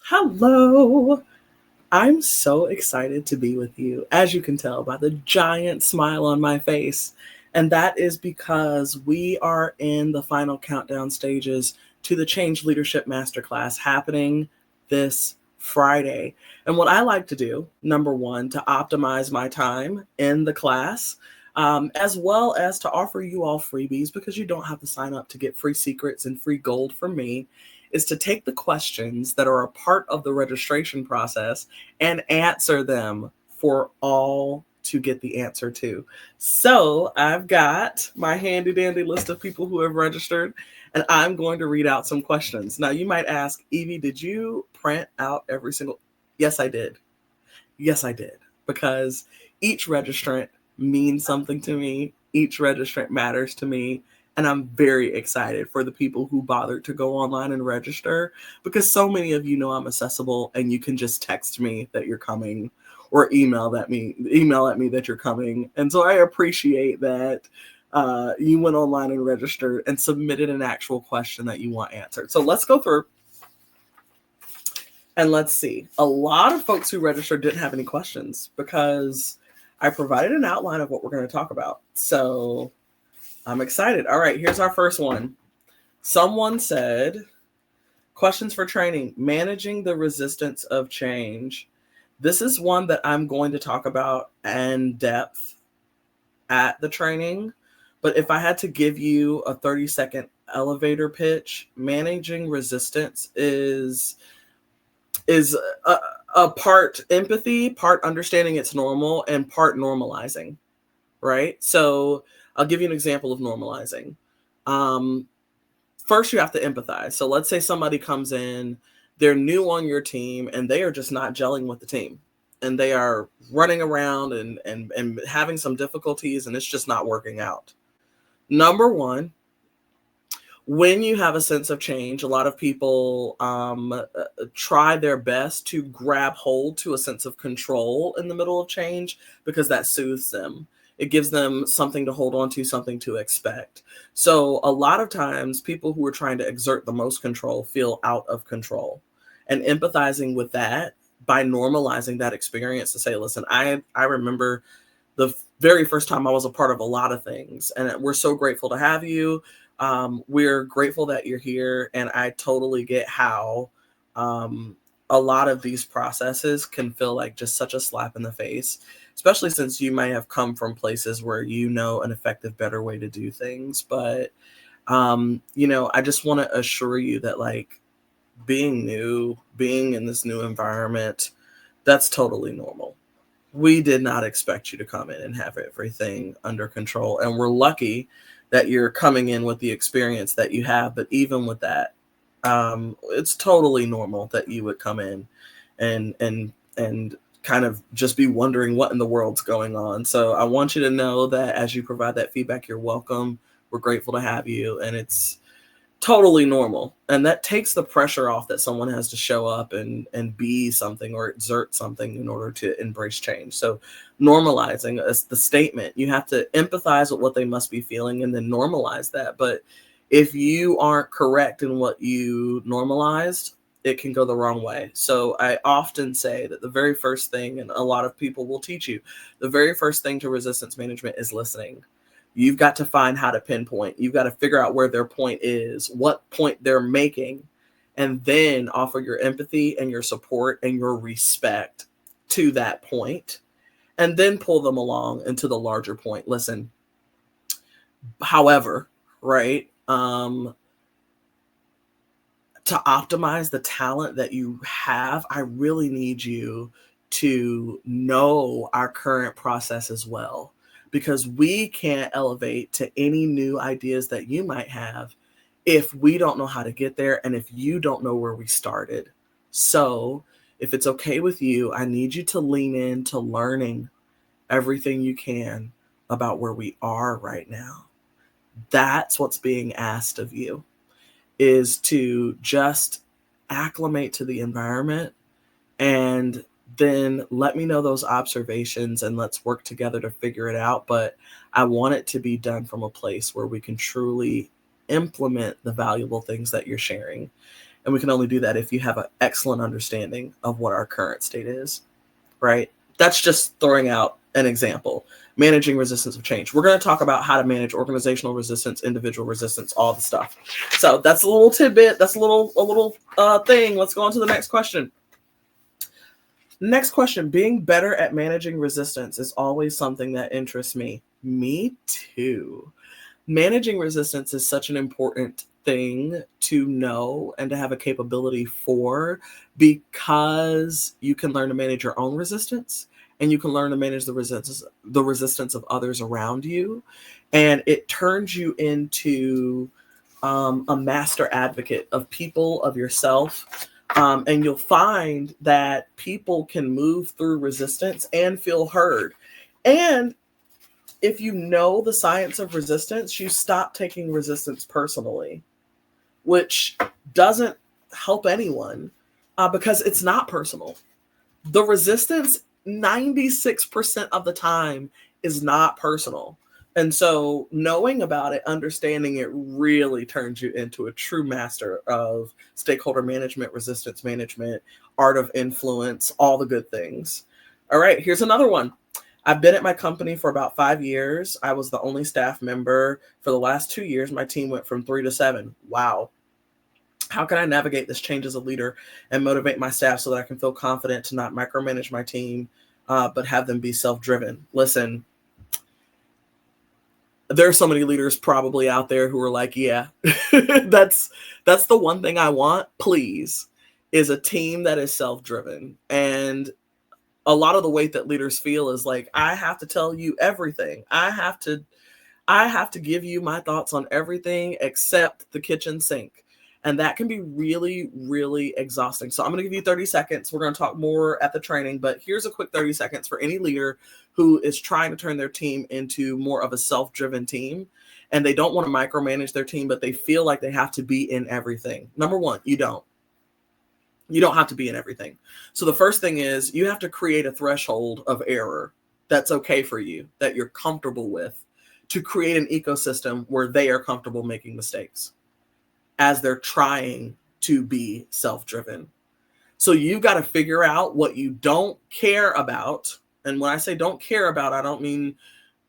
Hello. I'm so excited to be with you, as you can tell by the giant smile on my face. And that is because we are in the final countdown stages to the Change Leadership Masterclass happening this Friday. And what I like to do, number one, to optimize my time in the class, as well as to offer you all freebies because you don't have to sign up to get free secrets and free gold from me, is to take the questions that are a part of the registration process and answer them for all to get the answer to. So I've got my handy dandy list of people who have registered, and I'm going to read out some questions. Now, you might ask, Evie, did you print out every single? Yes, I did. Yes, I did. Because each registrant means something to me, each registrant matters to me. And I'm very excited for the people who bothered to go online and register because so many of you know I'm accessible and you can just text me that you're coming or email at me that you're coming. And so I appreciate that you went online and registered and submitted an actual question that you want answered. So let's go through and let's see. A lot of folks who registered didn't have any questions because I provided an outline of what we're going to talk about. So I'm excited. All right, here's our first one. Someone said, questions for training, managing the resistance of change. This is one that I'm going to talk about in depth at the training. But if I had to give you a 30-second elevator pitch, managing resistance is a part empathy, part understanding it's normal, and part normalizing, right? So I'll give you an example of normalizing. Um, First, you have to empathize. So let's say somebody comes in, they're new on your team, and they are just not gelling with the team. And they are running around and having some difficulties, and it's just not working out. Number one, when you have a sense of change, a lot of people try their best to grab hold to a sense of control in the middle of change because that soothes them. It gives them something to hold on to, something to expect. So a lot of times people who are trying to exert the most control feel out of control. And empathizing with that by normalizing that experience to say, listen, I remember the very first time I was a part of a lot of things, and we're so grateful to have you. We're grateful that you're here, and I totally get how a lot of these processes can feel like just such a slap in the face, especially since you might have come from places where you know an effective, better way to do things. But I just want to assure you that like being new, being in this new environment, that's totally normal. We did not expect you to come in and have everything under control. And we're lucky that you're coming in with the experience that you have. But even with that, it's totally normal that you would come in and kind of just be wondering what in the world's going on. So I want you to know that as you provide that feedback, you're welcome. We're grateful to have you. And it's totally normal, and that takes the pressure off that someone has to show up and be something or exert something in order to embrace change. So normalizing is the statement. You have to empathize with what they must be feeling and then normalize that. But if you aren't correct in what you normalized, it can go the wrong way. So I often say that the very first thing, and a lot of people will teach you, the very first thing to resistance management is listening. You've got to find how to pinpoint. You've got to figure out where their point is, what point they're making, and then offer your empathy and your support and your respect to that point, and then pull them along into the larger point. Listen, however, right? To optimize the talent that you have, I really need you to know our current process as well, because we can't elevate to any new ideas that you might have if we don't know how to get there and if you don't know where we started. So, if it's okay with you, I need you to lean into learning everything you can about where we are right now. That's what's being asked of you, is to just acclimate to the environment and then let me know those observations and let's work together to figure it out. But I want it to be done from a place where we can truly implement the valuable things that you're sharing. And we can only do that if you have an excellent understanding of what our current state is, right? That's just throwing out an example. Managing resistance of change. We're going to talk about how to manage organizational resistance, individual resistance, all the stuff. So that's a little tidbit. That's a little thing. Let's go on to the next question. Next question. Being better at managing resistance is always something that interests me. Me too. Managing resistance is such an important thing to know and to have a capability for, because you can learn to manage your own resistance, and you can learn to manage the resistance of others around you. And it turns you into a master advocate of people, of yourself. And you'll find that people can move through resistance and feel heard. And if you know the science of resistance, you stop taking resistance personally, which doesn't help anyone because it's not personal. The resistance 96% of the time is not personal. And so knowing about it, understanding it, really turns you into a true master of stakeholder management, resistance management, art of influence, all the good things. All right, here's another one. I've been at my company for about 5 years. I was the only staff member. For the last 2 years, my team went from 3 to 7. Wow. How can I navigate this change as a leader and motivate my staff so that I can feel confident to not micromanage my team, but have them be self-driven? Listen, there are so many leaders probably out there who are like, yeah, that's the one thing I want, please, is a team that is self-driven. And a lot of the weight that leaders feel is like, I have to tell you everything. I have to give you my thoughts on everything except the kitchen sink. And that can be really, really exhausting. So I'm going to give you 30 seconds. We're going to talk more at the training, but here's a quick 30 seconds for any leader who is trying to turn their team into more of a self-driven team. And they don't want to micromanage their team, but they feel like they have to be in everything. Number one, you don't. You don't have to be in everything. So the first thing is you have to create a threshold of error that's okay for you, that you're comfortable with, to create an ecosystem where they are comfortable making mistakes as they're trying to be self-driven. So you got to figure out what you don't care about. And when I say don't care about, I don't mean,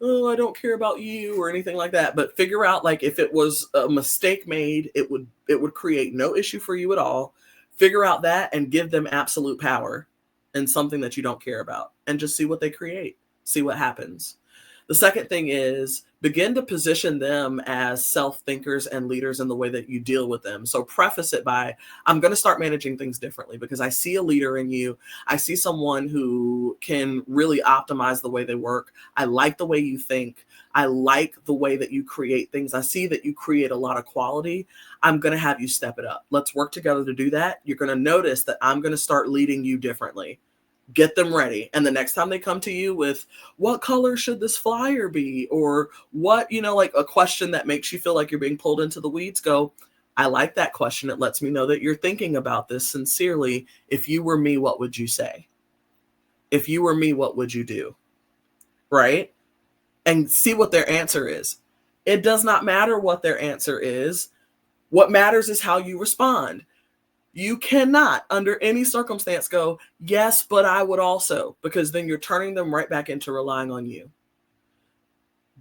oh, I don't care about you or anything like that. But figure out, like, if it was a mistake made, it would create no issue for you at all. Figure out that and give them absolute power in something that you don't care about, and just see what they create, see what happens. The second thing is begin to position them as self-thinkers and leaders in the way that you deal with them. So preface it by, I'm going to start managing things differently because I see a leader in you. I see someone who can really optimize the way they work. I like the way you think. I like the way that you create things. I see that you create a lot of quality. I'm going to have you step it up. Let's work together to do that. You're going to notice that I'm going to start leading you differently. Get them ready. And the next time they come to you with, what color should this flyer be? Or what, like a question that makes you feel like you're being pulled into the weeds, go, I like that question. It lets me know that you're thinking about this sincerely. If you were me, what would you say? If you were me, what would you do? Right? And see what their answer is. It does not matter what their answer is. What matters is how you respond. You cannot, under any circumstance, go, yes, but I would also, because then you're turning them right back into relying on you.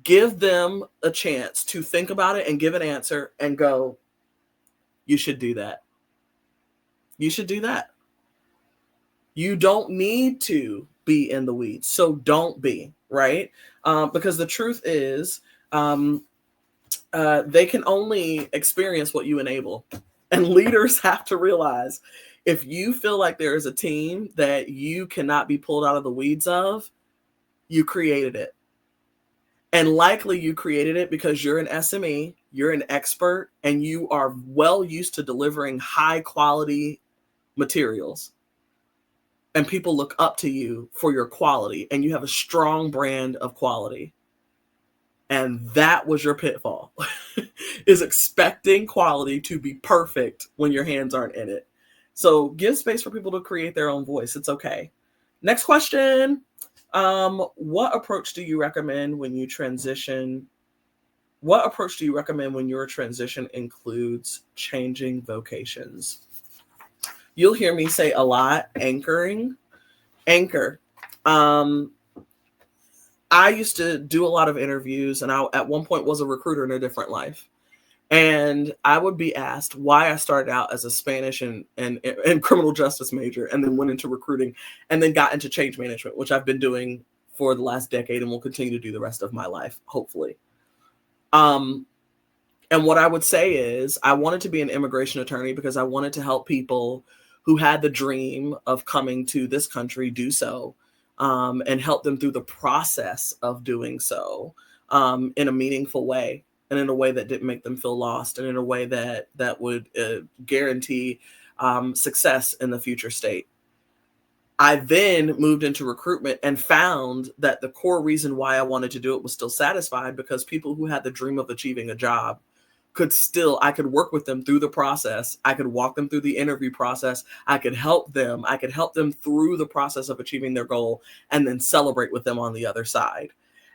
Give them a chance to think about it and give an answer and go, you should do that. You should do that. You don't need to be in the weeds, so don't be, right? Because the truth is, they can only experience what you enable. And leaders have to realize, if you feel like there is a team that you cannot be pulled out of the weeds of, you created it. And likely you created it because you're an SME, you're an expert, and you are well used to delivering high quality materials. And people look up to you for your quality, and you have a strong brand of quality. And that was your pitfall, is expecting quality to be perfect when your hands aren't in it. So give space for people to create their own voice. It's okay. Next question. What approach do you recommend when you transition? What approach do you recommend when your transition includes changing vocations? You'll hear me say a lot, anchoring. Anchor. Um, I used to do a lot of interviews, and I at one point was a recruiter in a different life. And I would be asked why I started out as a Spanish and criminal justice major, and then went into recruiting, and then got into change management, which I've been doing for the last decade and will continue to do the rest of my life, hopefully. Um, and what I would say is I wanted to be an immigration attorney because I wanted to help people who had the dream of coming to this country do so, and help them through the process of doing so, in a meaningful way, and in a way that didn't make them feel lost, and in a way that would guarantee success in the future state. I then moved into recruitment and found that the core reason why I wanted to do it was still satisfied, because people who had the dream of achieving a job I could work with them through the process. I could walk them through the interview process. I could help them. I could help them through the process of achieving their goal, and then celebrate with them on the other side.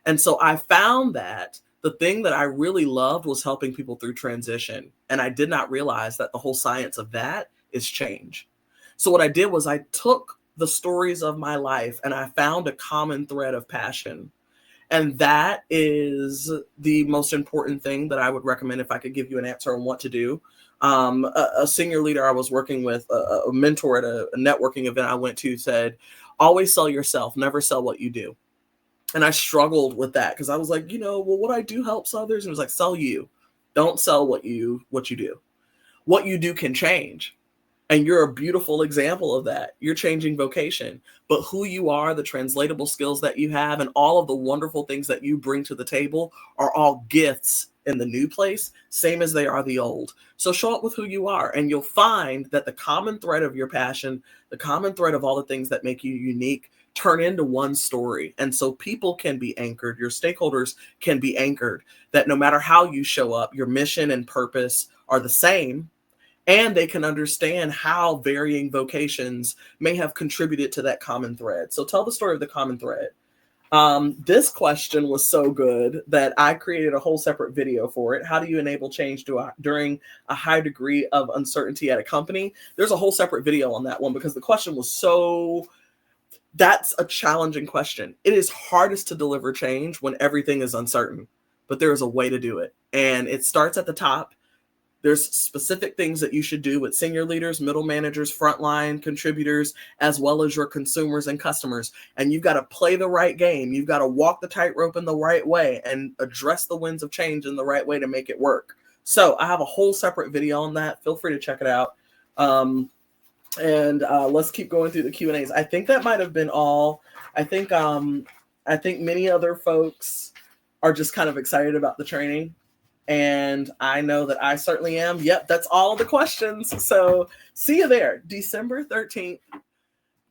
And so I found that the thing that I really loved was helping people through transition. And I did not realize that the whole science of that is change. So what I did was I took the stories of my life and I found a common thread of passion. And that is the most important thing that I would recommend if I could give you an answer on what to do. A senior leader I was working with, a mentor at a networking event I went to, said, always sell yourself, never sell what you do. And I struggled with that because I was like, well, what I do helps others. And it was like, sell you. Don't sell what you do. What you do can change. And you're a beautiful example of that. You're changing vocation, but who you are, the translatable skills that you have, and all of the wonderful things that you bring to the table are all gifts in the new place, same as they are the old. So show up with who you are, and you'll find that the common thread of your passion, the common thread of all the things that make you unique, turn into one story. And so people can be anchored. Your stakeholders can be anchored, that no matter how you show up, your mission and purpose are the same. And they can understand how varying vocations may have contributed to that common thread. So tell the story of the common thread. This question was so good that I created a whole separate video for it. How do you enable change during a high degree of uncertainty at a company? There's a whole separate video on that one because the question was that's a challenging question. It is hardest to deliver change when everything is uncertain, but there is a way to do it. And it starts at the top. There's specific things that you should do with senior leaders, middle managers, frontline contributors, as well as your consumers and customers. And you've got to play the right game. You've got to walk the tightrope in the right way and address the winds of change in the right way to make it work. So I have a whole separate video on that. Feel free to check it out. And let's keep going through the Q&As. I think that might have been all. I think many other folks are just kind of excited about the training. And I know that I certainly am. Yep, that's all the questions. So see you there, December 13th.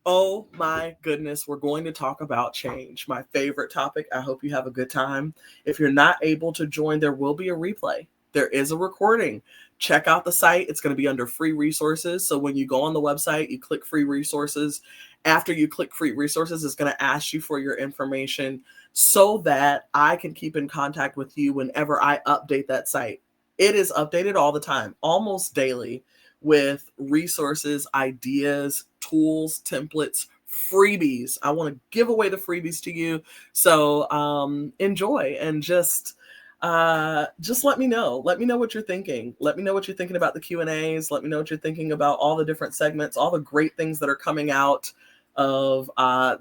Oh my goodness, we're going to talk about change, my favorite topic. I hope you have a good time. If you're not able to join, there will be a replay. There is a recording. Check out the site. It's going to be under free resources. So when you go on the website, you click free resources. After you click free resources, it's going to ask you for your information so that I can keep in contact with you whenever I update that site. It is updated all the time, almost daily, with resources, ideas, tools, templates, freebies. I want to give away the freebies to you. So enjoy and just let me know. Let me know what you're thinking. Let me know what you're thinking about the Q&As. Let me know what you're thinking about all the different segments, all the great things that are coming out of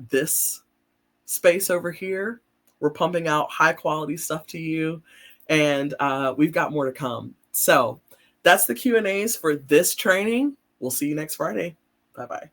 this space over here. We're pumping out high quality stuff to you, and we've got more to come. So that's the Q&As for this training. We'll see you next Friday. Bye-bye.